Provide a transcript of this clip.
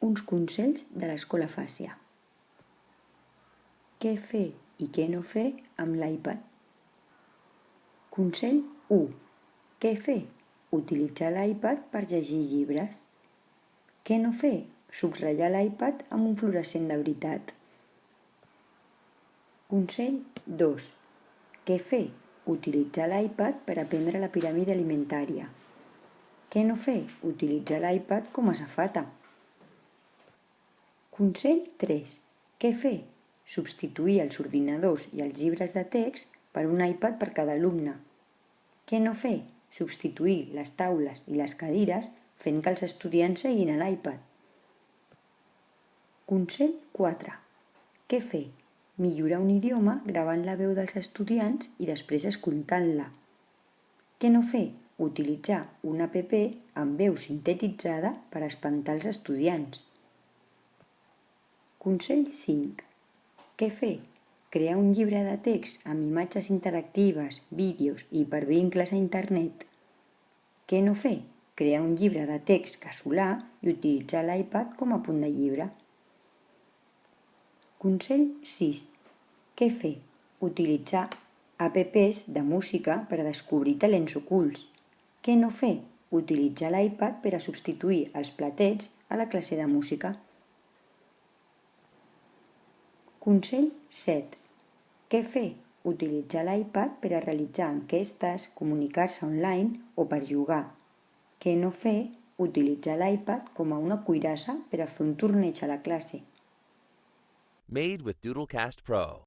uns consells de l'Escola Fàcia. Què fer i què no fer amb l'iPad? Consell 1. Què fer? Utilitzar l'iPad per llegir llibres. Què no fer? Subratllar l'iPad amb un fluorescent de veritat. Consell 2. Què fer? Utilitzar l'iPad per aprendre la piràmide alimentària. Què no fer? Utilitzar l'iPad com a safata. Consell 3. Què fer? Substituir els ordinadors i els llibres de text per un iPad per cada alumne. Què no fer? Substituir les taules i les cadires fent que els estudiants seguin a l'iPad. Consell 4. Què fer? Millorar un idioma gravant la veu dels estudiants i després escoltant-la. Què no fer? Utilitzar una app amb veu sintetitzada per espantar els estudiants. Consell 5. Què fer? Crear un llibre de text amb imatges interactives, vídeos i hipervincles a internet. Què no fer? Crear un llibre de text casolà i utilitzar l'iPad com a punt de llibre. Consell 6. Què fer? Utilitzar apps de música per a descobrir talents ocults. Què no fer? Utilitzar l'iPad per a substituir els platets a la classe de música. Consell 7. Què fer? Utilitzar l'iPad per a realitzar enquestes, comunicar-se online o per jugar. Què no fer? Utilitzar l'iPad com a una cuirassa per a fer un torneig a la classe. Made with Doodlecast Pro.